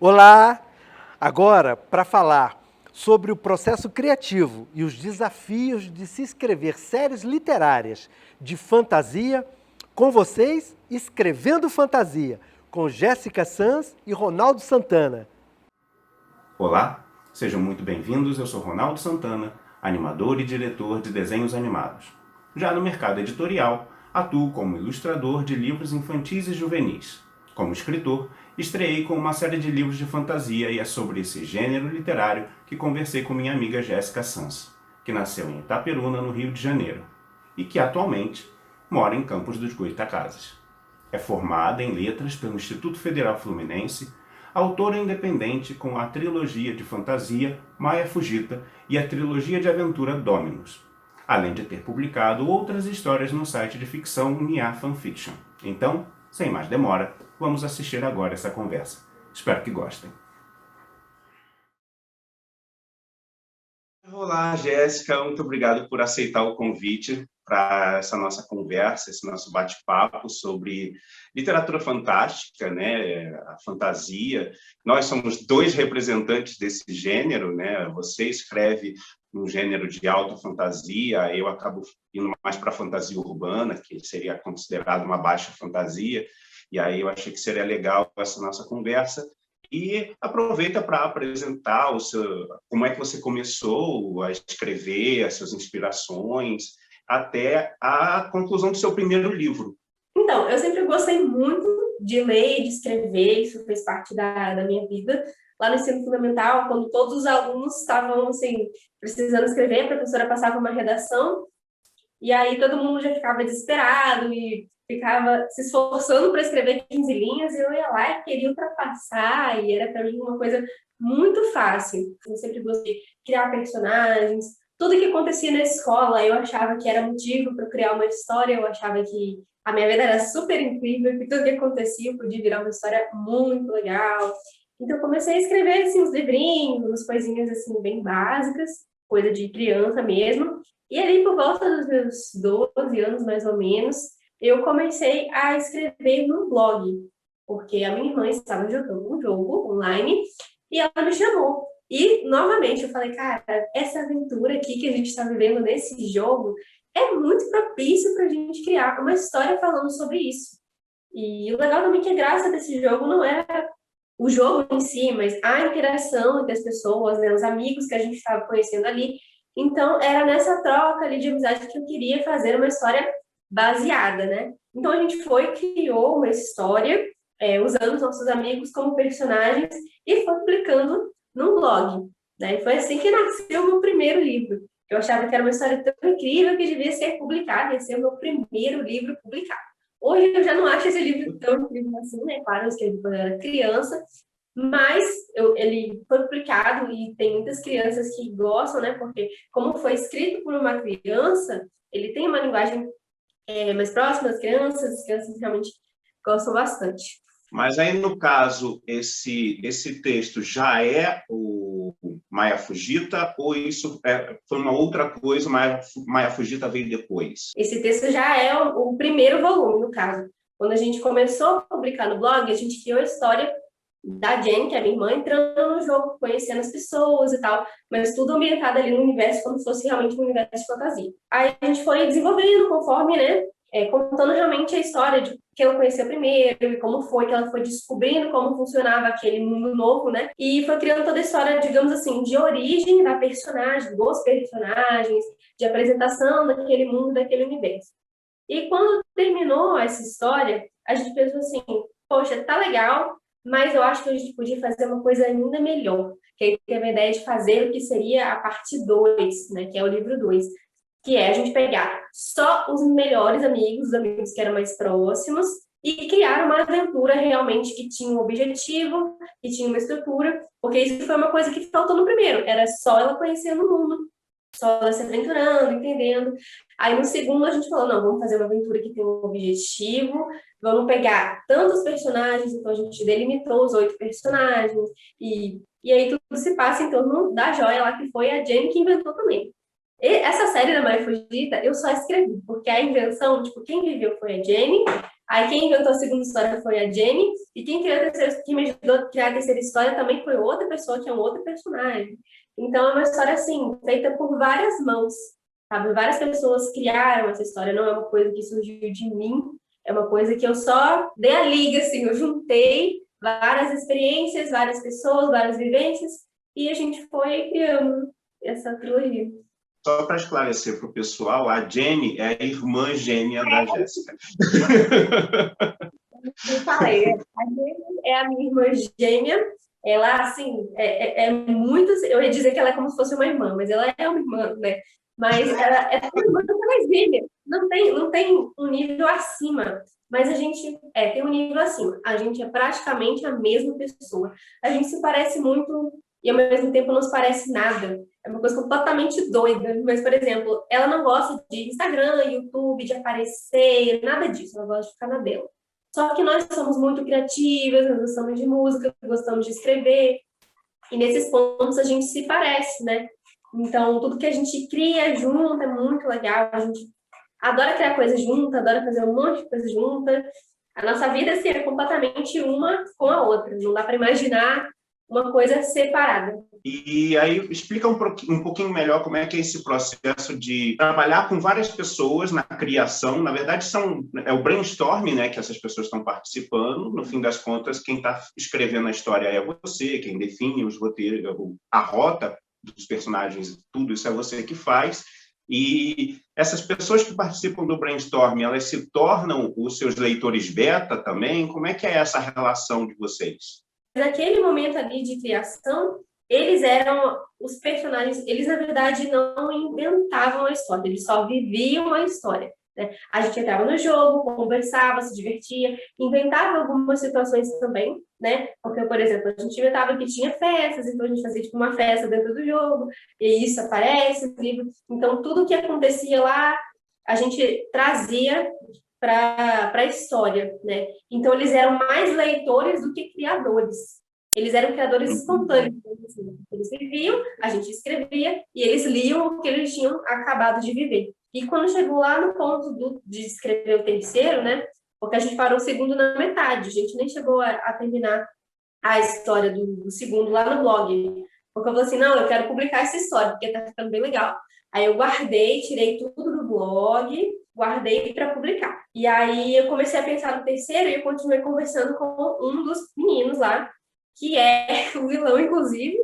Olá! Agora, para falar sobre o processo criativo e os desafios de se escrever séries literárias de fantasia, com vocês, Escrevendo Fantasia, com Jéssica Sanz e Ronaldo Santana. Olá, sejam muito bem-vindos, eu sou Ronaldo Santana, animador e diretor de desenhos animados. Já no mercado editorial, atuo como ilustrador de livros infantis e juvenis. Como escritor, estreiei com uma série de livros de fantasia e é sobre esse gênero literário que conversei com minha amiga Jéssica Sanz, que nasceu em Itaperuna, no Rio de Janeiro, e que atualmente mora em Campos dos Goytacazes. É formada em letras pelo Instituto Federal Fluminense, autora independente com a trilogia de fantasia Maia Fujita e a trilogia de aventura Dominus, além de ter publicado outras histórias no site de ficção Nia Fanfiction. Então, sem mais demora, vamos assistir agora essa conversa. Espero que gostem. Olá, Jéssica, muito obrigado por aceitar o convite para essa nossa conversa, esse nosso bate-papo sobre literatura fantástica, né, a fantasia. Nós somos dois representantes desse gênero, né? Você escreve um gênero de alta fantasia, eu acabo indo mais para a fantasia urbana, que seria considerado uma baixa fantasia, e aí eu achei que seria legal essa nossa conversa. E aproveita para apresentar como é que você começou a escrever, as suas inspirações, até a conclusão do seu primeiro livro. Então, eu sempre gostei muito de ler e de escrever, isso fez parte da minha vida. Lá no ensino fundamental, quando todos os alunos estavam assim, precisando escrever, a professora passava uma redação, e aí todo mundo já ficava desesperado e ficava se esforçando para escrever 15 linhas, e eu ia lá e queria ultrapassar, e era para mim uma coisa muito fácil. Eu sempre gostei de criar personagens, tudo que acontecia na escola eu achava que era motivo para criar uma história, eu achava que a minha vida era super incrível, que tudo que acontecia podia virar uma história muito legal. Então eu comecei a escrever assim, uns livrinhos, umas coisinhas assim bem básicas, coisa de criança mesmo. E ali por volta dos meus 12 anos mais ou menos, eu comecei a escrever no blog, porque a minha irmã estava jogando um jogo online e ela me chamou. E, novamente, eu falei, cara, essa aventura aqui que a gente está vivendo nesse jogo é muito propício para a gente criar uma história falando sobre isso. E o legal também é que a graça desse jogo não é o jogo em si, mas a interação entre as pessoas, né, os amigos que a gente estava conhecendo ali. Então, era nessa troca ali de amizade que eu queria fazer uma história baseada, né? Então, a gente criou uma história, usando os nossos amigos como personagens e foi publicando num blog, né? E foi assim que nasceu o meu primeiro livro. Eu achava que era uma história tão incrível que devia ser publicada, ia ser o meu primeiro livro publicado. Hoje eu já não acho esse livro tão incrível assim, né? Claro, eu escrevi quando eu era criança, mas ele foi publicado e tem muitas crianças que gostam, né? Porque como foi escrito por uma criança, ele tem uma linguagem mais próxima das crianças, as crianças realmente gostam bastante. Mas aí, no caso, esse texto já é o Maia Fujita ou isso foi uma outra coisa, Maia Fujita veio depois? Esse texto já é o primeiro volume, no caso. Quando a gente começou a publicar no blog, a gente criou a história da Jen, que é minha irmã, entrando no jogo, conhecendo as pessoas e tal, mas tudo ambientado ali no universo, como se fosse realmente um universo de fantasia. Aí a gente foi desenvolvendo conforme, né, contando realmente a história de que ela conheceu primeiro e como foi que ela foi descobrindo como funcionava aquele mundo novo, né? E foi criando toda a história, digamos assim, de origem da personagem, dos personagens, de apresentação daquele mundo, daquele universo. E quando terminou essa história, a gente pensou assim, poxa, tá legal, mas eu acho que a gente podia fazer uma coisa ainda melhor. Que aí teve a ideia de fazer o que seria a parte 2, né? Que é o livro 2, que é a gente pegar só os melhores amigos, os amigos que eram mais próximos, e criar uma aventura realmente que tinha um objetivo, que tinha uma estrutura, porque isso foi uma coisa que faltou no primeiro, era só ela conhecendo o mundo, só ela se aventurando, entendendo. Aí no segundo a gente falou, não, vamos fazer uma aventura que tem um objetivo, vamos pegar tantos personagens, então a gente delimitou os 8 personagens, e aí tudo se passa em torno da joia lá, que foi a Jenny que inventou também. Essa série da Maia Fujita, eu só escrevi, porque a invenção, tipo, quem viveu foi a Jenny, Aí quem inventou a segunda história foi a Jenny, e quem me ajudou a criar a terceira história também foi outra pessoa, que é um outro personagem. Então é uma história, assim, feita por várias mãos, sabe? Várias pessoas criaram essa história, não é uma coisa que surgiu de mim, é uma coisa que eu só dei a liga, assim, eu juntei várias experiências, várias pessoas, várias vivências, e a gente foi criando essa trilogia. Só para esclarecer para o pessoal, a Jenny é a irmã gêmea da Jéssica. Eu falei, a Jenny é a minha irmã gêmea, ela, assim, é muito... Eu ia dizer que ela é como se fosse uma irmã, mas ela é uma irmã, né? Mas ela é uma irmã que ela é gêmea. Não tem um nível acima, mas a gente tem um nível acima. A gente é praticamente a mesma pessoa. A gente se parece muito e, ao mesmo tempo, não se parece nada. É uma coisa completamente doida. Mas, por exemplo, ela não gosta de Instagram, YouTube, de aparecer, nada disso. Ela gosta de ficar na dela. Só que nós somos muito criativas, nós gostamos de música, gostamos de escrever, e nesses pontos a gente se parece, né? Então, tudo que a gente cria junto é muito legal, a gente adora criar coisas juntas, adora fazer um monte de coisa junta. A nossa vida, assim, é completamente uma com a outra, não dá para imaginar uma coisa separada. E aí, explica um pouquinho melhor como é que é esse processo de trabalhar com várias pessoas na criação. Na verdade, é o brainstorming, né, que essas pessoas estão participando. No fim das contas, quem está escrevendo a história é você, quem define os roteiros, a rota dos personagens, tudo isso é você que faz. E essas pessoas que participam do brainstorming, elas se tornam os seus leitores beta também? Como é que é essa relação de vocês? Naquele momento ali de criação, eles eram os personagens, eles na verdade não inventavam a história, eles só viviam a história, né? A gente entrava no jogo, conversava, se divertia, inventava algumas situações também, né? Porque, por exemplo, a gente inventava que tinha festas, então a gente fazia tipo uma festa dentro do jogo, e isso aparece no livro. Então, tudo que acontecia lá, a gente trazia para a história, né? Então, eles eram mais leitores do que criadores. Eles eram criadores espontâneos. Eles viviam, a gente escrevia, e eles liam o que eles tinham acabado de viver. E quando chegou lá no ponto de escrever o terceiro, né? Porque a gente parou o segundo na metade, a gente nem chegou a terminar a história do segundo lá no blog. Porque eu falei assim, não, eu quero publicar essa história, porque tá ficando bem legal. Aí eu guardei, tirei tudo do blog, guardei para publicar. E aí eu comecei a pensar no terceiro e eu continuei conversando com um dos meninos lá, que é o vilão, inclusive,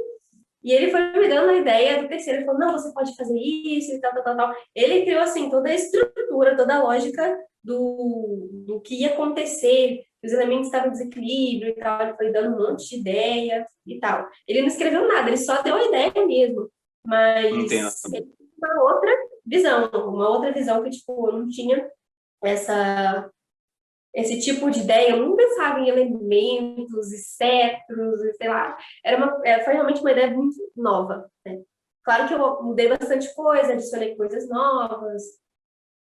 e ele foi me dando a ideia do terceiro. Ele falou, não, você pode fazer isso e tal, tal, tal, tal. Ele criou, assim, toda a estrutura, toda a lógica do que ia acontecer, os elementos estavam em desequilíbrio e tal. Ele foi dando um monte de ideia e tal. Ele não escreveu nada, ele só deu a ideia mesmo. Mas ele teve uma outra visão que, tipo, eu não tinha esse tipo de ideia, eu não pensava em elementos e cetros, e sei lá. Foi realmente uma ideia muito nova, né? Claro que eu mudei bastante coisa, adicionei coisas novas,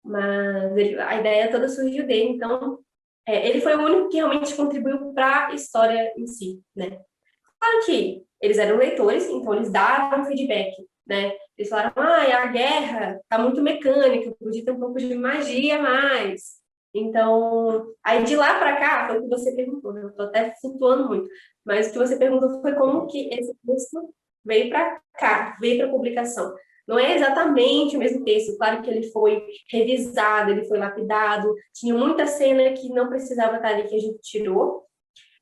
mas a ideia toda surgiu dele, então ele foi o único que realmente contribuiu para a história em si, né? Claro que eles eram leitores, então eles davam feedback, né? Eles falaram, a guerra tá muito mecânica, podia ter um pouco de magia a mais. Então, aí de lá para cá, foi o que você perguntou, né? Eu tô até flutuando muito, mas o que você perguntou foi como que esse texto veio para cá, veio para publicação. Não é exatamente o mesmo texto, claro que ele foi revisado, ele foi lapidado, tinha muita cena que não precisava estar ali, que a gente tirou,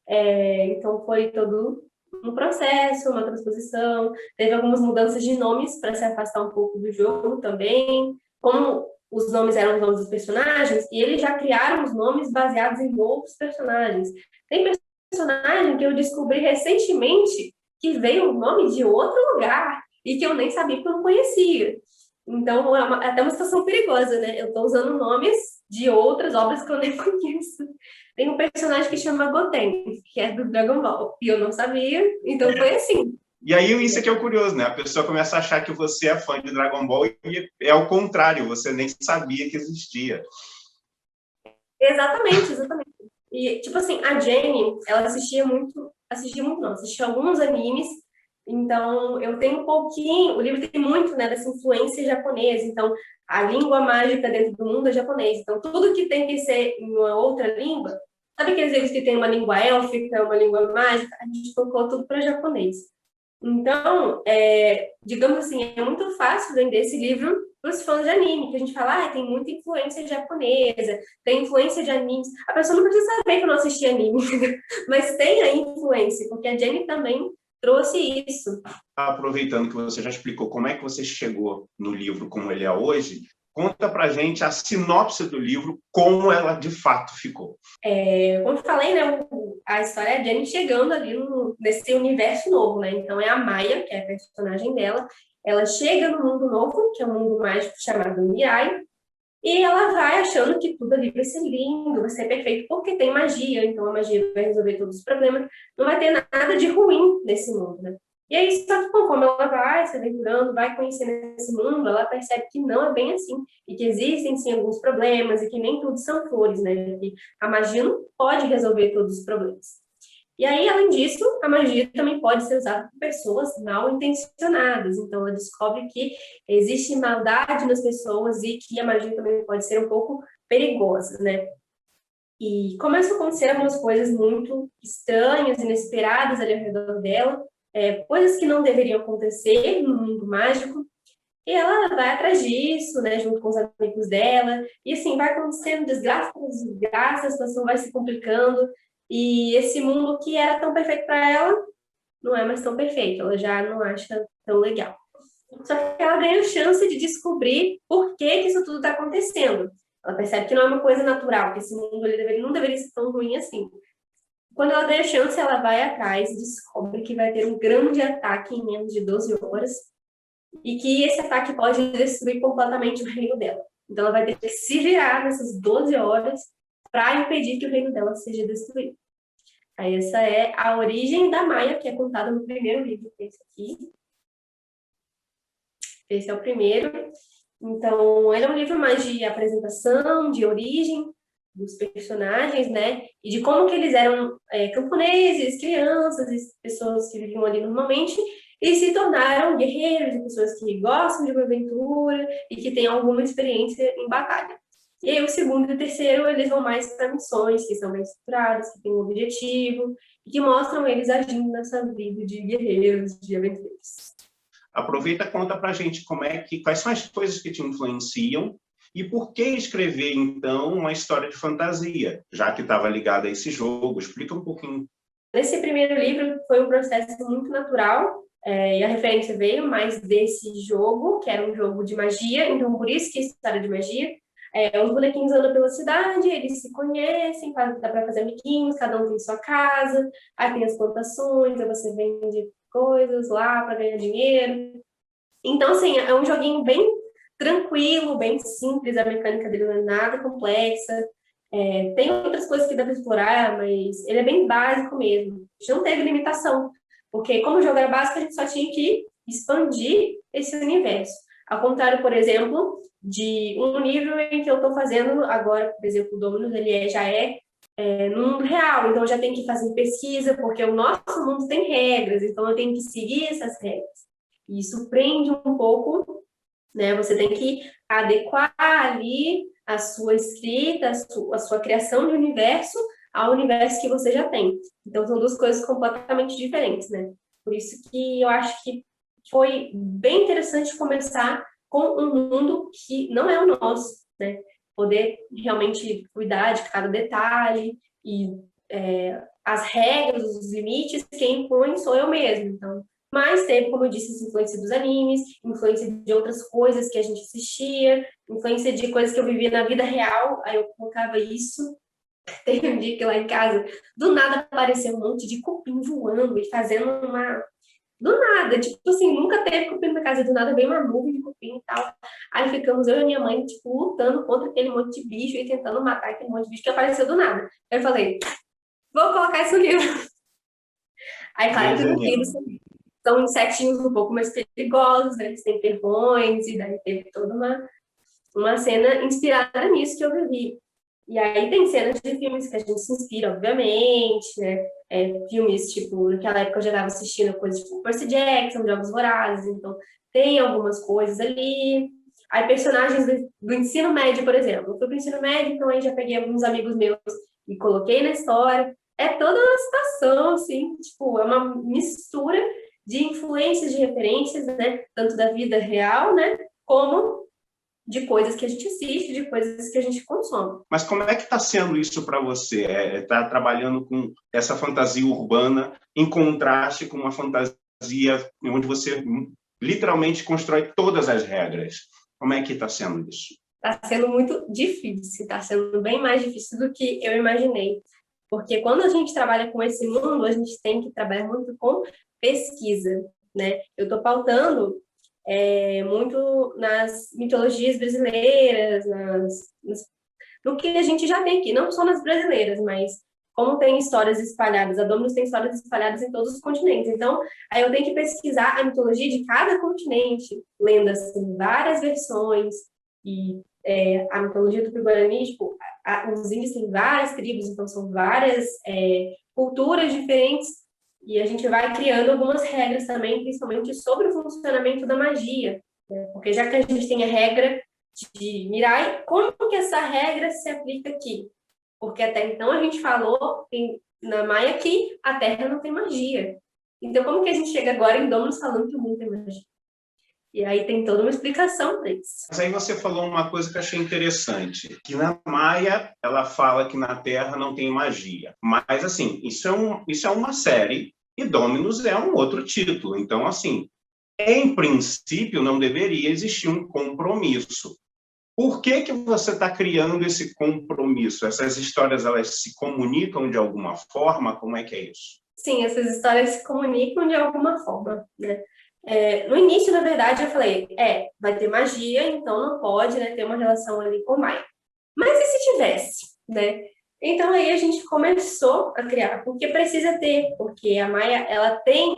então foi todo um processo, uma transposição, teve algumas mudanças de nomes para se afastar um pouco do jogo também, como os nomes eram os nomes dos personagens, e eles já criaram os nomes baseados em outros personagens. Tem personagem que eu descobri recentemente que veio o nome de outro lugar, e que eu nem sabia que eu não conhecia. Então, é até uma situação perigosa, né? Eu estou usando nomes de outras obras que eu nem conheço. Tem um personagem que chama Goten, que é do Dragon Ball, e eu não sabia, então foi assim. E aí isso aqui é o curioso, né? A pessoa começa a achar que você é fã de Dragon Ball e é o contrário, você nem sabia que existia. Exatamente, exatamente. E, tipo assim, a Jenny, ela assistia alguns animes, Então, eu tenho um pouquinho, o livro tem muito, né, dessa influência japonesa, então, a língua mágica dentro do mundo é japonês, então, tudo que tem que ser em uma outra língua, sabe aqueles livros que tem uma língua élfica, uma língua mágica? A gente colocou tudo para japonês. Então, digamos assim, é muito fácil vender esse livro para os fãs de anime, que a gente fala, tem muita influência japonesa, tem influência de animes. A pessoa não precisa saber que eu não assisti anime, mas tem a influência, porque a Jenny também trouxe isso. Aproveitando que você já explicou como é que você chegou no livro como ele é hoje, conta pra gente a sinopse do livro, como ela de fato ficou. Como eu falei, né, a história é a Jenny chegando ali nesse universo novo, né? Então é a Maya, que é a personagem dela, ela chega no mundo novo, que é um mundo mágico chamado Mirai, e ela vai achando que tudo ali vai ser lindo, vai ser perfeito, porque tem magia, então a magia vai resolver todos os problemas, não vai ter nada de ruim nesse mundo, né? E aí, só que, como ela vai se aventurando, vai conhecendo esse mundo, ela percebe que não é bem assim, e que existem, sim, alguns problemas, e que nem tudo são flores, né? Que a magia não pode resolver todos os problemas. E aí, além disso, a magia também pode ser usada por pessoas mal intencionadas. Então, ela descobre que existe maldade nas pessoas e que a magia também pode ser um pouco perigosa, né? E começam a acontecer algumas coisas muito estranhas, inesperadas ali ao redor dela, coisas que não deveriam acontecer no mundo mágico. E ela vai atrás disso, né, junto com os amigos dela, e assim, vai acontecendo desgraça, desgraça, a situação vai se complicando, e esse mundo que era tão perfeito para ela, não é mais tão perfeito, ela já não acha tão legal. Só que ela ganha a chance de descobrir por que isso tudo está acontecendo. Ela percebe que não é uma coisa natural, que esse mundo não deveria ser tão ruim assim. Quando ela ganha a chance, ela vai atrás e descobre que vai ter um grande ataque em menos de 12 horas, e que esse ataque pode destruir completamente o reino dela. Então, ela vai ter que se virar nessas 12 horas para impedir que o reino dela seja destruído. Aí, essa é a origem da Maia, que é contada no primeiro livro, que é esse aqui. Esse é o primeiro. Então, ele é um livro mais de apresentação, de origem dos personagens, né? E de como que eles eram camponeses, crianças, pessoas que viviam ali normalmente, e se tornaram guerreiros, e pessoas que gostam de uma aventura e que têm alguma experiência em batalha. E aí o segundo e o terceiro, eles vão mais para missões, que são bem estruturadas, que têm um objetivo, e que mostram eles agindo nessa vida de guerreiros, de aventureiros. Aproveita e conta pra gente quais são as coisas que te influenciam e por que escrever, então, uma história de fantasia, já que estava ligada a esse jogo. Explica um pouquinho. Nesse primeiro livro foi um processo muito natural, e a referência veio mais desse jogo, que era um jogo de magia, então por isso que é história de magia. Os bonequinhos andam pela cidade, eles se conhecem, dá para fazer amiguinhos, cada um tem sua casa, aí tem as plantações, aí você vende coisas lá para ganhar dinheiro. Então, assim, é um joguinho bem tranquilo, bem simples, a mecânica dele não é nada complexa. Tem outras coisas que dá para explorar, mas ele é bem básico mesmo. A gente não teve limitação, porque como o jogo era básico, a gente só tinha que expandir esse universo. Ao contrário, por exemplo, de um livro em que eu estou fazendo agora, por exemplo, o Dominus, ele já é no mundo real, então eu já tenho que fazer pesquisa, porque o nosso mundo tem regras, então eu tenho que seguir essas regras. E isso prende um pouco, né? Você tem que adequar ali a sua escrita, a sua criação de universo ao universo que você já tem. Então, são duas coisas completamente diferentes, né? Por isso que eu acho que foi bem interessante começar com um mundo que não é o nosso, né? Poder realmente cuidar de cada detalhe e as regras, os limites, quem impõe sou eu mesmo. Então, mas teve, como eu disse, essa influência dos animes, influência de outras coisas que a gente assistia, influência de coisas que eu vivia na vida real, aí eu colocava isso. Teve um dia que lá em casa, do nada apareceu um monte de cupim voando e fazendo uma... Do nada, tipo assim, nunca teve cupim na casa, do nada veio uma nuvem de cupim e tal. Aí ficamos eu e minha mãe, tipo, lutando contra aquele monte de bicho e tentando matar aquele monte de bicho que apareceu do nada. Eu falei, vou colocar isso no livro. Aí, claro que no livro são insetinhos um pouco mais perigosos, né? Eles têm ferrões, e daí teve toda uma cena inspirada nisso que eu vivi. E aí tem cenas de filmes que a gente se inspira, obviamente, né? Filmes, tipo, naquela época eu já estava assistindo coisas tipo Percy Jackson, Jogos Vorazes, então tem algumas coisas ali. Aí personagens do ensino médio, por exemplo. Eu fui pro ensino médio, então aí já peguei alguns amigos meus e coloquei na história. É toda uma situação, assim, tipo, é uma mistura de influências, de referências, né? Tanto da vida real, né? Como de coisas que a gente assiste, de coisas que a gente consome. Mas como é que está sendo isso para você? Tá trabalhando com essa fantasia urbana em contraste com uma fantasia onde você literalmente constrói todas as regras. Como é que está sendo isso? Está sendo muito difícil, está sendo bem mais difícil do que eu imaginei. Porque quando a gente trabalha com esse mundo, a gente tem que trabalhar muito com pesquisa, né? Eu estou pautando muito nas mitologias brasileiras, no que a gente já tem aqui, não só nas brasileiras, mas como tem histórias espalhadas, a Dominus tem histórias espalhadas em todos os continentes. Então, aí eu tenho que pesquisar a mitologia de cada continente, lendas em várias versões, e a mitologia do Tupi-Guarani, tipo, os índios têm várias tribos, então são várias culturas diferentes, e a gente vai criando algumas regras também, principalmente sobre o funcionamento da magia, né? Porque já que a gente tem a regra de Mirai, como que essa regra se aplica aqui? Porque até então a gente falou na Maia que a Terra não tem magia. Então, como que a gente chega agora em Dominus falando que o mundo tem magia? E aí tem toda uma explicação para isso. Mas aí você falou uma coisa que eu achei interessante, que na Maia ela fala que na Terra não tem magia. Mas, assim, isso é uma série e Dominus é um outro título. Então, assim, em princípio, não deveria existir um compromisso. Por que você está criando esse compromisso? Essas histórias, elas se comunicam de alguma forma? Como é que é isso? Sim, essas histórias se comunicam de alguma forma, né? No início, na verdade, eu falei, vai ter magia, então não pode, né, ter uma relação ali com o Maia. Mas e se tivesse, né? Então aí a gente começou a criar, porque precisa ter, porque a Maia, ela tem,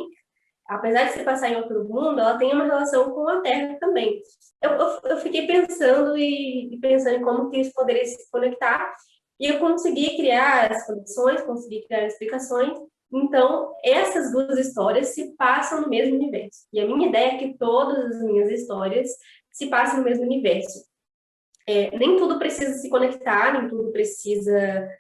apesar de se passar em outro mundo, ela tem uma relação com a Terra também. Eu fiquei pensando e pensando em como que isso poderia se conectar, e eu consegui criar as conexões, consegui criar explicações. Então, essas duas histórias se passam no mesmo universo. E a minha ideia é que todas as minhas histórias se passem no mesmo universo. Nem tudo precisa se conectar, nem tudo precisa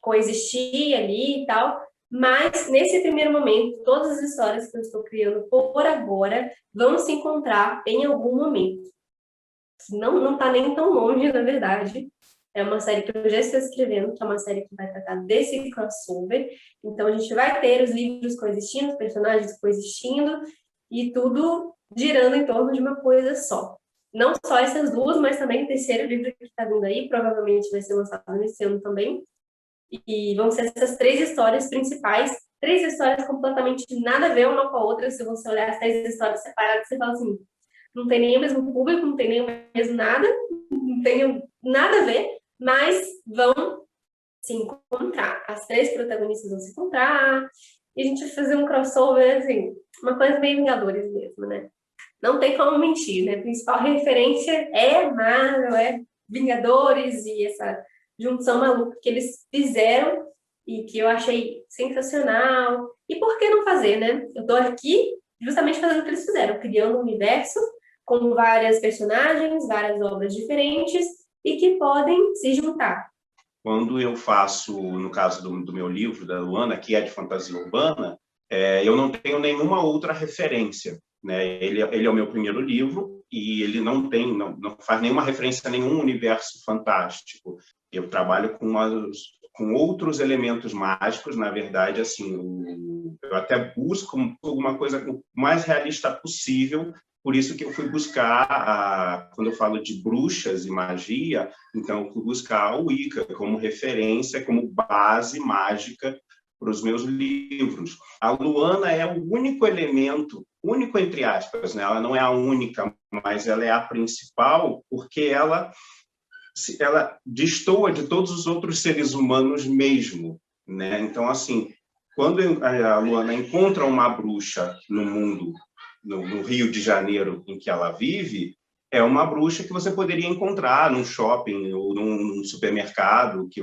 coexistir ali e tal, mas nesse primeiro momento, todas as histórias que eu estou criando por agora vão se encontrar em algum momento. Não está nem tão longe, na verdade. É uma série que eu já estou escrevendo, que é uma série que vai tratar desse crossover. Então, a gente vai ter os livros coexistindo, os personagens coexistindo, e tudo girando em torno de uma coisa só. Não só essas duas, mas também o terceiro livro que está vindo aí, provavelmente vai ser lançado nesse ano também. E vão ser essas três histórias principais, três histórias completamente nada a ver uma com a outra. Se você olhar as três histórias separadas, você fala assim, não tem nem o mesmo público, não tem nem o mesmo nada, não tem nada a ver, mas vão se encontrar. As três protagonistas vão se encontrar, e a gente vai fazer um crossover, assim, uma coisa meio Vingadores mesmo, né? Não tem como mentir, né? A principal referência é Marvel, é Vingadores e essa junção maluca que eles fizeram e que eu achei sensacional. E por que não fazer, né? Eu tô aqui justamente fazendo o que eles fizeram, criando um universo com várias personagens, várias obras diferentes e que podem se juntar. Quando eu faço, no caso do meu livro, da Luana, que é de fantasia urbana, eu não tenho nenhuma outra referência, né? Ele é o meu primeiro livro e ele não faz nenhuma referência a nenhum universo fantástico. Eu trabalho com outros elementos mágicos, na verdade, assim, eu até busco alguma coisa o mais realista possível. Por isso que eu fui buscar, quando eu falo de bruxas e magia, então eu fui buscar a Wicca como referência, como base mágica para os meus livros. A Luana é o único elemento, único entre aspas, né? Ela não é a única, mas ela é a principal, porque ela destoa de todos os outros seres humanos mesmo, né? Então, assim, quando a Luana encontra uma bruxa no mundo, no Rio de Janeiro em que ela vive, é uma bruxa que você poderia encontrar num shopping ou num supermercado, que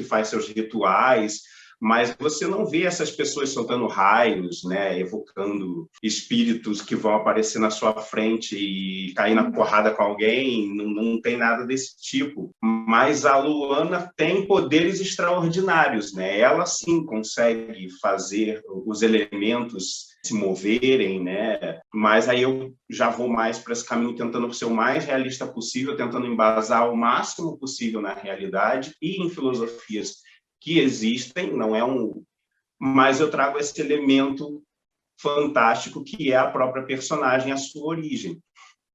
faz seus rituais, mas você não vê essas pessoas soltando raios, né, evocando espíritos que vão aparecer na sua frente e cair na porrada com alguém, não tem nada desse tipo. Mas a Luana tem poderes extraordinários, né? Ela sim consegue fazer os elementos se moverem, né? Mas aí eu já vou mais para esse caminho tentando ser o mais realista possível, tentando embasar o máximo possível na realidade e em filosofias que existem, não é mas eu trago esse elemento fantástico que é a própria personagem, a sua origem,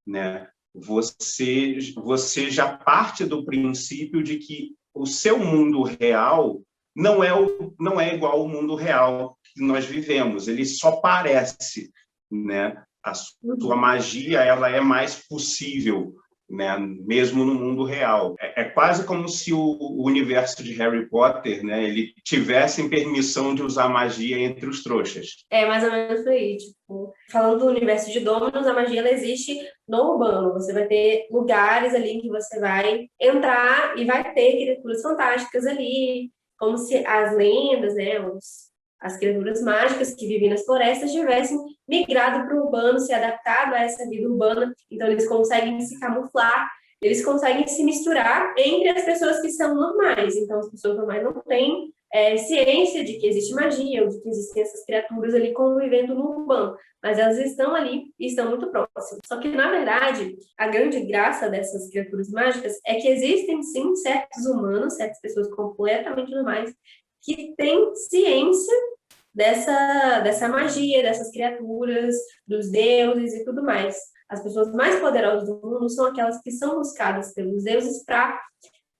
né? Você já parte do princípio de que o seu mundo real não é igual ao mundo real que nós vivemos, ele só parece, né? A sua magia ela é mais possível, né? Mesmo no mundo real. É quase como se o universo de Harry Potter, né, ele tivesse permissão de usar magia entre os trouxas. É mais ou menos por aí, tipo, falando do universo de Dominus, a magia ela existe no urbano. Você vai ter lugares ali em que você vai entrar e vai ter criaturas fantásticas ali, como se as lendas, né, as criaturas mágicas que vivem nas florestas tivessem migrado para o urbano, se adaptado a essa vida urbana. Então eles conseguem se camuflar, eles conseguem se misturar entre as pessoas que são normais. Então as pessoas normais não têm ciência de que existe magia, ou de que existem essas criaturas ali convivendo no urbano, mas elas estão ali e estão muito próximas. Só que, na verdade, a grande graça dessas criaturas mágicas é que existem, sim, certos humanos, certas pessoas completamente normais, que têm ciência dessa magia, dessas criaturas, dos deuses e tudo mais. As pessoas mais poderosas do mundo são aquelas que são buscadas pelos deuses para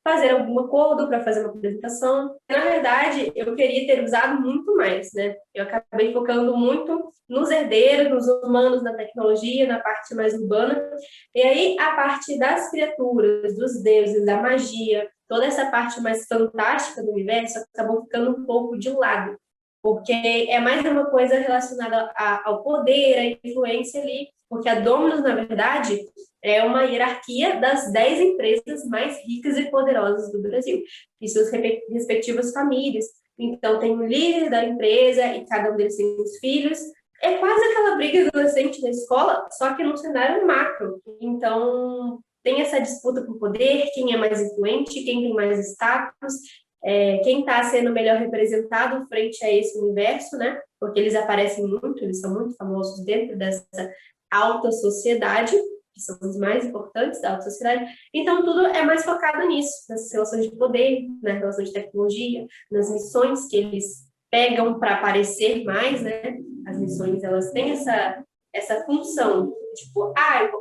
fazer algum acordo, para fazer uma apresentação. Na verdade, eu queria ter usado muito mais, né? Eu acabei focando muito nos herdeiros, nos humanos, na tecnologia, na parte mais urbana. E aí, a parte das criaturas, dos deuses, da magia, toda essa parte mais fantástica do universo acabou ficando um pouco de lado, porque é mais uma coisa relacionada ao poder, à influência ali, porque a Dominus, na verdade, é uma hierarquia das 10 empresas mais ricas e poderosas do Brasil, e suas respectivas famílias. Então, tem o líder da empresa e cada um deles tem os filhos. É quase aquela briga adolescente na escola, só que num cenário macro. Então, tem essa disputa por poder, quem é mais influente, quem tem mais status, quem está sendo melhor representado frente a esse universo, né? Porque eles aparecem muito, eles são muito famosos dentro dessa alta sociedade, que são os mais importantes da alta sociedade. Então, tudo é mais focado nisso, nas relações de poder, na relação de tecnologia, nas missões que eles pegam para aparecer mais, né? As missões, elas têm essa função, tipo,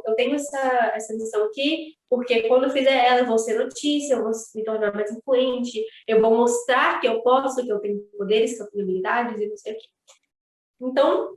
eu tenho essa missão aqui, porque quando eu fizer ela, eu vou ser notícia, eu vou me tornar mais influente, eu vou mostrar que eu posso, que eu tenho poderes, que eu tenho habilidades e não sei o quê. Então,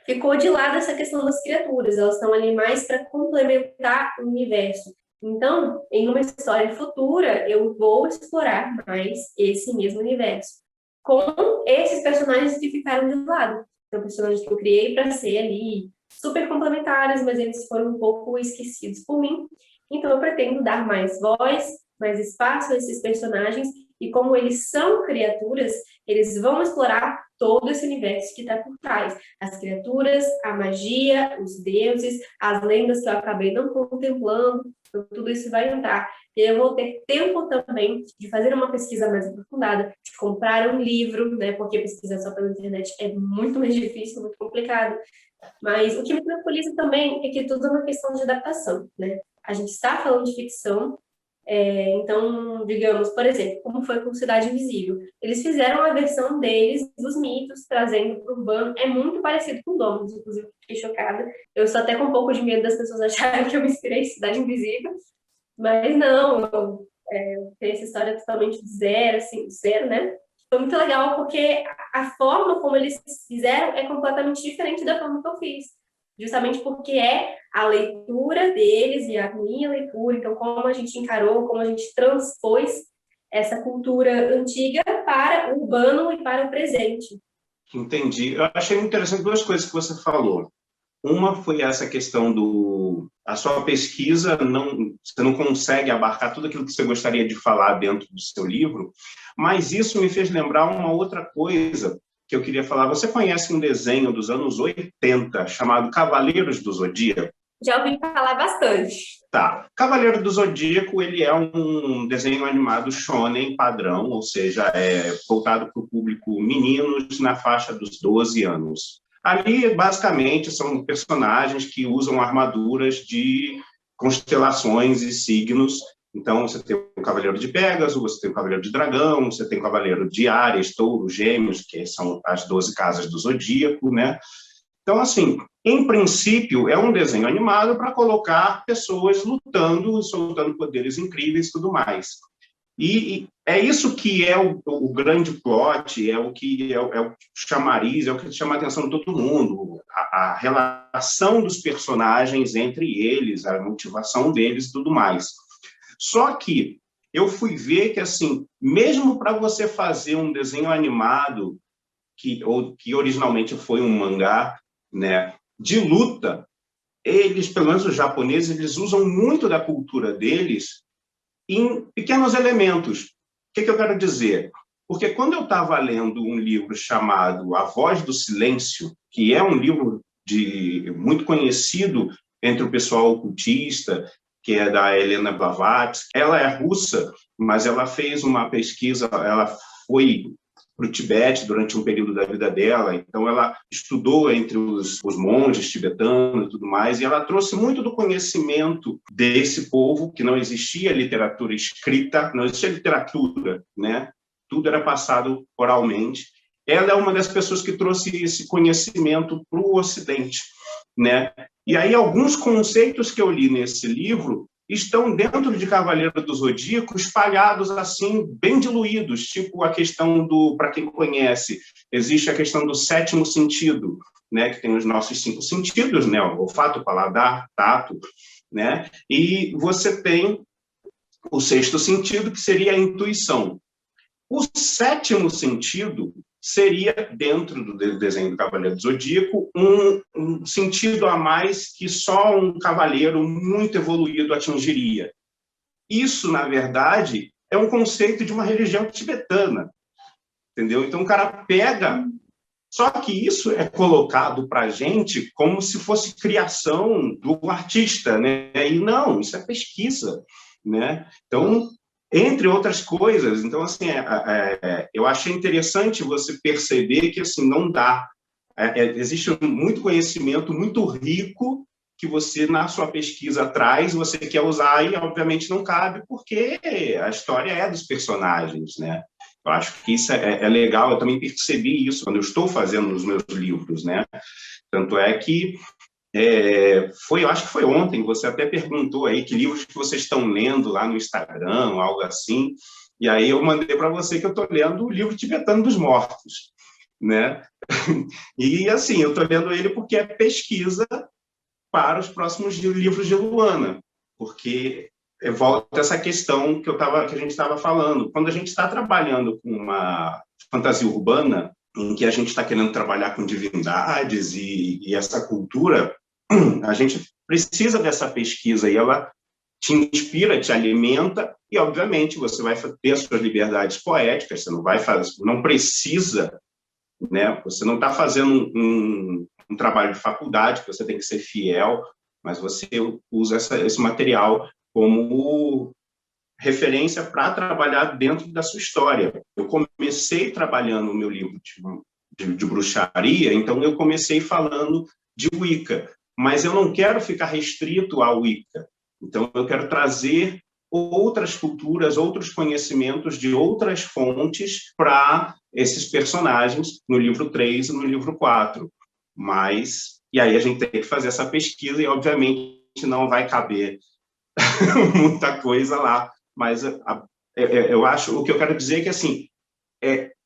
ficou de lado essa questão das criaturas, elas estão ali mais para complementar o universo. Então, em uma história futura, eu vou explorar mais esse mesmo universo, com esses personagens que ficaram de lado. São personagens que eu criei para ser ali super complementares, mas eles foram um pouco esquecidos por mim. Então, eu pretendo dar mais voz, mais espaço a esses personagens, e como eles são criaturas, eles vão explorar todo esse universo que está por trás. As criaturas, a magia, os deuses, as lendas que eu acabei não contemplando, então, tudo isso vai entrar. E eu vou ter tempo também de fazer uma pesquisa mais aprofundada, de comprar um livro, né? Porque pesquisar só pela internet é muito mais difícil, muito complicado. Mas o que me tranquiliza também é que tudo é uma questão de adaptação, né? A gente está falando de ficção, então, digamos, por exemplo, como foi com Cidade Invisível. Eles fizeram a versão deles, dos mitos, trazendo para o urbano. É muito parecido com Dominus, inclusive, fiquei chocada. Eu estou até com um pouco de medo das pessoas acharem que eu me inspirei em Cidade Invisível. Mas não, eu tenho essa história totalmente de zero, assim, zero, né? Foi muito legal porque a forma como eles fizeram é completamente diferente da forma que eu fiz. Justamente porque é a leitura deles e a minha leitura, então como a gente encarou, como a gente transpôs essa cultura antiga para o urbano e para o presente. Entendi. Eu achei interessante duas coisas que você falou. Uma foi essa questão a sua pesquisa, você não consegue abarcar tudo aquilo que você gostaria de falar dentro do seu livro, mas isso me fez lembrar uma outra coisa que eu queria falar. Você conhece um desenho dos anos 80 chamado Cavaleiros do Zodíaco? Já ouvi falar bastante. Tá. Cavaleiro do Zodíaco, ele é um desenho animado shonen padrão, ou seja, é voltado para o público meninos na faixa dos 12 anos. Ali, basicamente, são personagens que usam armaduras de constelações e signos. Então, você tem o Cavaleiro de Pégaso, você tem o Cavaleiro de Dragão, você tem o Cavaleiro de Áries, Touro, Gêmeos, que são as 12 casas do Zodíaco, né? Então, assim, em princípio, é um desenho animado para colocar pessoas lutando, soltando poderes incríveis e tudo mais. E é isso que é o grande plot, é o que é o chamariz, é o que chama a atenção de todo mundo, a relação dos personagens entre eles, a motivação deles e tudo mais. Só que eu fui ver que, assim, mesmo para você fazer um desenho animado, que originalmente foi um mangá, né, de luta, eles, pelo menos os japoneses, eles usam muito da cultura deles em pequenos elementos. O que eu quero dizer? Porque quando eu estava lendo um livro chamado A Voz do Silêncio, que é um livro muito conhecido entre o pessoal ocultista, que é da Helena Blavatsky, ela é russa, mas ela fez uma pesquisa, ela foi para o Tibete durante um período da vida dela, então ela estudou entre os monges tibetanos e tudo mais, e ela trouxe muito do conhecimento desse povo, que não existia literatura escrita, não existia literatura, né? Tudo era passado oralmente. Ela é uma das pessoas que trouxe esse conhecimento para o Ocidente, né? E aí alguns conceitos que eu li nesse livro estão dentro de Cavaleiro do Zodíaco, espalhados assim, bem diluídos, tipo a questão para quem conhece, existe a questão do sétimo sentido, né, que tem os nossos 5 sentidos, né, o olfato, paladar, tato, né, e você tem o sexto sentido, que seria a intuição. O sétimo sentido seria, dentro do desenho do Cavaleiro do Zodíaco, um sentido a mais que só um cavaleiro muito evoluído atingiria. Isso, na verdade, é um conceito de uma religião tibetana, entendeu? Então, o cara pega... Só que isso é colocado para a gente como se fosse criação do artista, né? E não, isso é pesquisa, né? Então... Entre outras coisas, então, assim, eu achei interessante você perceber que, assim, não dá. Existe muito conhecimento muito rico que você, na sua pesquisa, traz, você quer usar e, obviamente, não cabe, porque a história é dos personagens, né? Eu acho que isso é legal, eu também percebi isso quando eu estou fazendo os meus livros, né? Tanto é que eu acho que foi ontem, você até perguntou aí que livros que vocês estão lendo lá no Instagram, algo assim, e aí eu mandei para você que eu estou lendo o livro Tibetano dos Mortos, né? E assim, eu estou lendo ele porque é pesquisa para os próximos livros de Luana, porque volta essa questão que a gente estava falando. Quando a gente está trabalhando com uma fantasia urbana, em que a gente está querendo trabalhar com divindades e essa cultura, a gente precisa dessa pesquisa e ela te inspira, te alimenta e, obviamente, você vai ter as suas liberdades poéticas, você não precisa, né? Você não está fazendo um trabalho de faculdade, que você tem que ser fiel, mas você usa esse material como referência para trabalhar dentro da sua história. Eu comecei trabalhando o meu livro de bruxaria, então eu comecei falando de Wicca, mas eu não quero ficar restrito à Wicca. Então, eu quero trazer outras culturas, outros conhecimentos de outras fontes para esses personagens no livro 3 e no livro 4. E aí a gente tem que fazer essa pesquisa e, obviamente, não vai caber muita coisa lá. Mas eu acho, o que eu quero dizer é que, assim,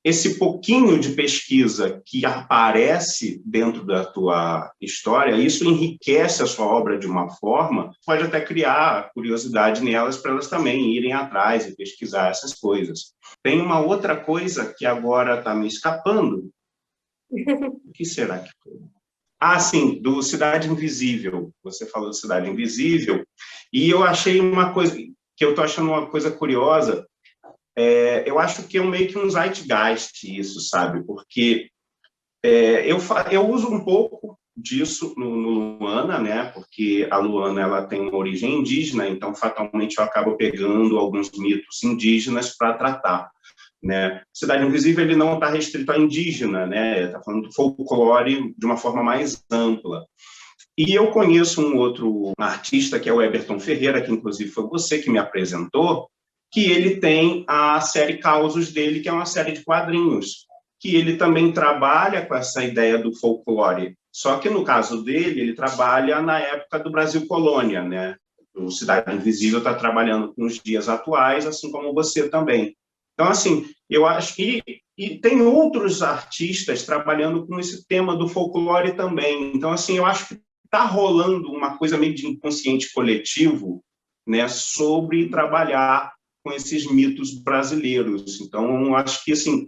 esse pouquinho de pesquisa que aparece dentro da tua história, isso enriquece a sua obra de uma forma, pode até criar curiosidade nelas para elas também irem atrás e pesquisar essas coisas. Tem uma outra coisa que agora está me escapando. O que será que foi? Ah, sim, do Cidade Invisível. Você falou de Cidade Invisível, e eu achei uma coisa, que eu estou achando uma coisa curiosa, eu acho que é meio que um zeitgeist isso, sabe? Porque eu uso um pouco disso no Luana, né? Porque a Luana ela tem uma origem indígena, então fatalmente eu acabo pegando alguns mitos indígenas para tratar, né? Cidade Invisível ele não está restrito à indígena, né? Está falando do folclore de uma forma mais ampla. E eu conheço um outro artista que é o Eberton Ferreira, que inclusive foi você que me apresentou, que ele tem a série Causos dele, que é uma série de quadrinhos, que ele também trabalha com essa ideia do folclore. Só que no caso dele, ele trabalha na época do Brasil Colônia, né? O Cidade Invisível está trabalhando com os dias atuais, assim como você também. Então, assim, eu acho que e tem outros artistas trabalhando com esse tema do folclore também. Então, assim, eu acho que está rolando uma coisa meio de inconsciente coletivo, né, sobre trabalhar com esses mitos brasileiros. Então, acho que assim,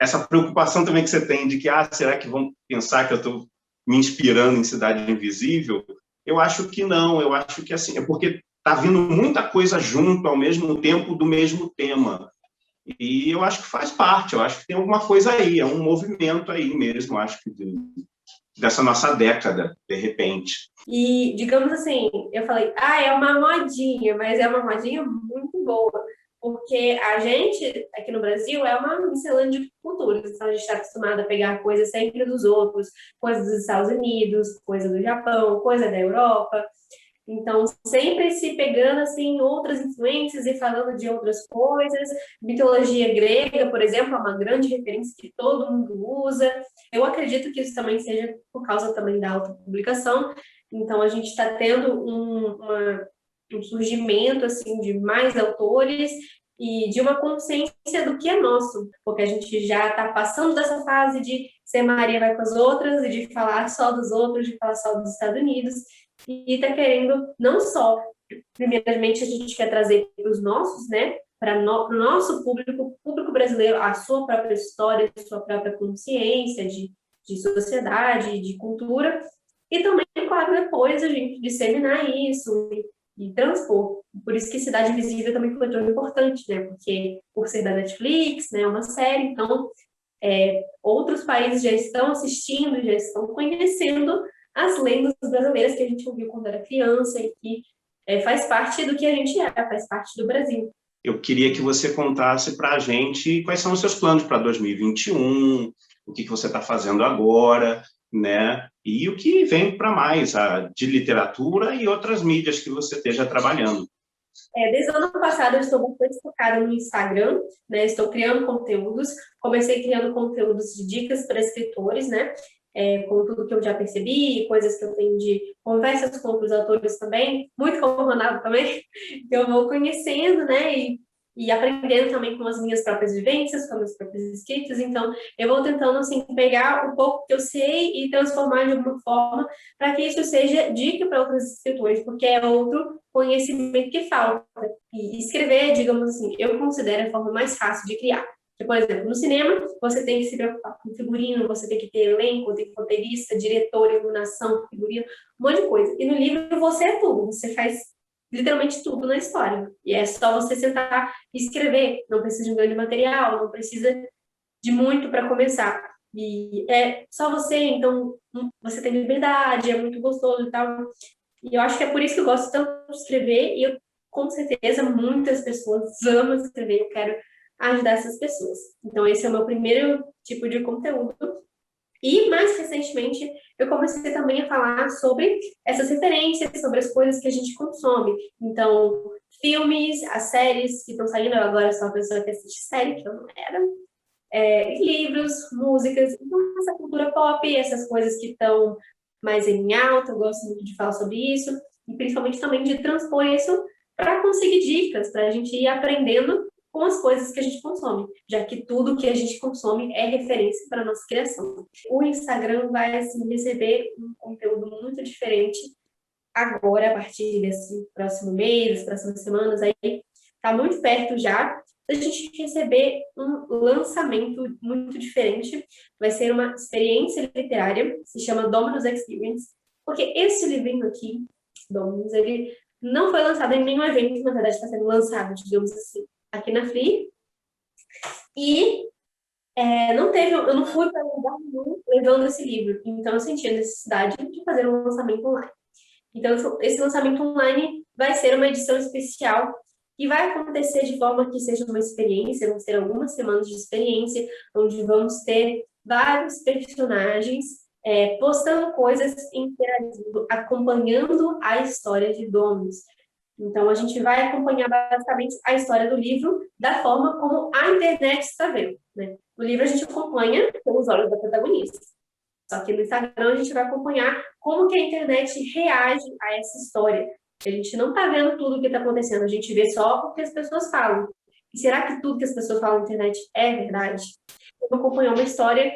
essa preocupação também que você tem de que, será que vão pensar que eu estou me inspirando em Cidade Invisível? Eu acho que não, eu acho que assim, é porque está vindo muita coisa junto ao mesmo tempo do mesmo tema. E eu acho que faz parte, eu acho que tem alguma coisa aí, é um movimento aí mesmo, acho que dessa nossa década, de repente. E, digamos assim, eu falei, é uma modinha, mas é uma modinha muito boa, porque a gente, aqui no Brasil, é uma miscelânea de culturas, então a gente está acostumado a pegar coisas sempre dos outros, coisas dos Estados Unidos, coisa do Japão, coisa da Europa, então, sempre se pegando assim outras influências e falando de outras coisas. Mitologia grega, por exemplo, é uma grande referência que todo mundo usa. Eu acredito que isso também seja por causa também da autopublicação. Então, a gente está tendo um surgimento assim de mais autores e de uma consciência do que é nosso, porque a gente já está passando dessa fase de ser Maria vai com as outras e de falar só dos outros, de falar só dos Estados Unidos e está querendo não só, primeiramente, a gente quer trazer para os nossos, né, para o nosso público brasileiro, a sua própria história, a sua própria consciência de sociedade, de cultura, e também, claro, depois a gente disseminar isso e transpor. Por isso que Cidade Invisível também foi tão importante, né, porque por ser da Netflix, né, é uma série, então outros países já estão assistindo, já estão conhecendo as lendas brasileiras que a gente ouviu quando era criança e que faz parte do que a gente faz parte do Brasil. Eu queria que você contasse para a gente quais são os seus planos para 2021, o que você está fazendo agora, né? E o que vem para mais, de literatura e outras mídias que você esteja trabalhando. Desde o ano passado eu estou bastante focada no Instagram, né? Estou criando conteúdos. Comecei criando conteúdos de dicas para escritores, né? Com tudo que eu já percebi, coisas que eu tenho de conversas com outros autores também, muito com o Ronaldo também, que eu vou conhecendo, né? E aprendendo também com as minhas próprias vivências, com as minhas próprias escritas. Então, eu vou tentando, assim, pegar o pouco que eu sei e transformar de alguma forma para que isso seja dica para outros escritores, porque é outro conhecimento que falta. E escrever, digamos assim, eu considero a forma mais fácil de criar. Porque, por exemplo, no cinema, você tem que se preocupar com figurino, você tem que ter elenco, tem roteirista, diretor, iluminação, figurino, um monte de coisa. E no livro você é tudo, você faz literalmente tudo na história. E é só você sentar e escrever. Não precisa de um grande material, não precisa de muito para começar. E é só você, então você tem liberdade, é muito gostoso e tal. E eu acho que é por isso que eu gosto tanto de escrever e eu, com certeza, muitas pessoas amam escrever. Eu quero ajudar essas pessoas. Então, esse é o meu primeiro tipo de conteúdo. E, mais recentemente, eu comecei também a falar sobre essas referências, sobre as coisas que a gente consome. Então, filmes, as séries que estão saindo, eu agora sou uma pessoa que assiste série, que eu não era, livros, músicas, então essa cultura pop, essas coisas que estão mais em alta, eu gosto muito de falar sobre isso, e principalmente também de transpor isso para conseguir dicas, para a gente ir aprendendo com as coisas que a gente consome, já que tudo que a gente consome é referência para a nossa criação. O Instagram vai assim, receber um conteúdo muito diferente agora, a partir desse próximo mês, das próximas semanas, aí está muito perto já, a gente receber um lançamento muito diferente. Vai ser uma experiência literária, se chama Dominus Experience, porque esse livrinho aqui, Dominus, ele não foi lançado em nenhum evento, na verdade está sendo lançado, digamos assim, aqui na Flip. E eu não fui para lugar nenhum levando esse livro, então eu senti a necessidade de fazer um lançamento online. Então, esse lançamento online vai ser uma edição especial e vai acontecer de forma que seja uma experiência, vão ser algumas semanas de experiência, onde vamos ter vários personagens postando coisas, interagindo, acompanhando a história de Dominus. Então, a gente vai acompanhar basicamente a história do livro da forma como a internet está vendo, né? No livro, a gente acompanha pelos olhos da protagonista. Só que no Instagram, a gente vai acompanhar como que a internet reage a essa história. A gente não está vendo tudo o que está acontecendo, a gente vê só o que as pessoas falam. E será que tudo que as pessoas falam na internet é verdade? Eu vou acompanhar uma história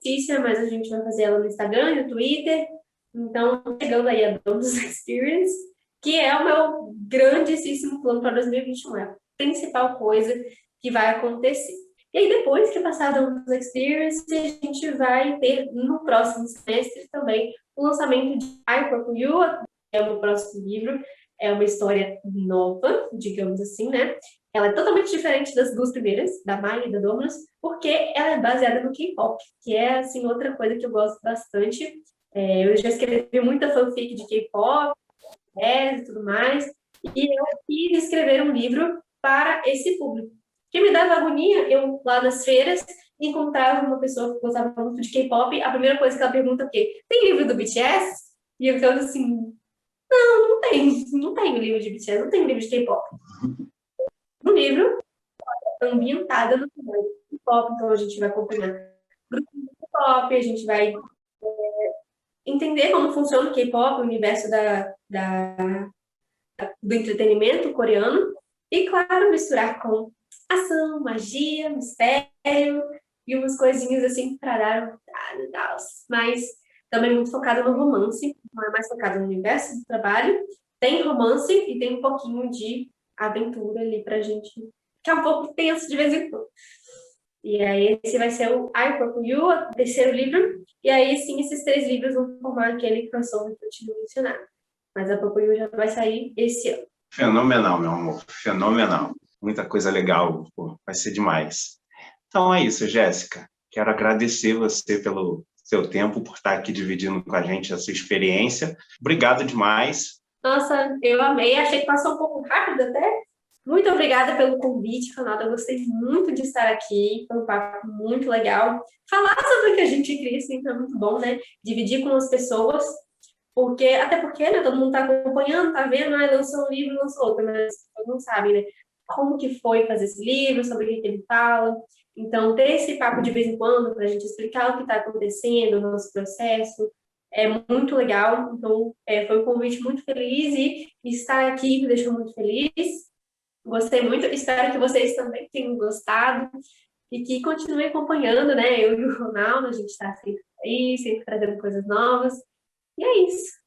fictícia, mas a gente vai fazer ela no Instagram e no Twitter. Então, chegando aí a Dominus Experience, que é o meu grandíssimo plano para 2021, é a principal coisa que vai acontecer. E aí, depois que passar a Dominus Experience, a gente vai ter, no próximo semestre também, o lançamento de I For You, que é o meu próximo livro. É uma história nova, digamos assim, né? Ela é totalmente diferente das duas primeiras, da Mai e da Dominus, porque ela é baseada no K-pop, que é, assim, outra coisa que eu gosto bastante. Eu já escrevi muita fanfic de K-pop, e tudo mais, e eu quis escrever um livro para esse público. Que me dava agonia, eu lá nas feiras encontrava uma pessoa que gostava muito de K-pop, a primeira coisa que ela pergunta é o quê? Tem livro do BTS? E eu ficava assim, não tem, não tem livro de BTS, não tem livro de K-pop. No livro, ambientada no K-pop, então a gente vai acompanhar grupos de K-pop, a gente vai entender como funciona o K-pop, o universo do entretenimento coreano, e, claro, misturar com ação, magia, mistério e umas coisinhas assim para dar um mas também muito focada no romance, não é mais focada no universo do trabalho, tem romance e tem um pouquinho de aventura ali pra gente, que é um pouco tenso de vez em quando. E aí esse vai ser o I For You, o terceiro livro, e aí sim esses 3 livros vão formar aquele crossover que eu tinha mencionado. Mas a For You já vai sair esse ano. Fenomenal, meu amor, fenomenal. Muita coisa legal, pô, vai ser demais. Então é isso, Jéssica. Quero agradecer você pelo seu tempo, por estar aqui dividindo com a gente a sua experiência. Obrigado demais. Nossa, eu amei, achei que passou um pouco rápido até. Muito obrigada pelo convite, Ronaldo. Eu gostei muito de estar aqui, foi um papo muito legal. Falar sobre o que a gente cria sempre é muito bom, né? Dividir com as pessoas, até porque, né, todo mundo está acompanhando, está vendo, lançou um livro, lançou outro, mas todo mundo sabe, né? Como que foi fazer esse livro, sobre o que ele fala. Então, ter esse papo de vez em quando para a gente explicar o que está acontecendo, o nosso processo, é muito legal. Então, foi um convite muito feliz e estar aqui me deixou muito feliz. Gostei muito, espero que vocês também tenham gostado e que continuem acompanhando, né? Eu e o Ronaldo, a gente está sempre aí, sempre trazendo coisas novas. E é isso.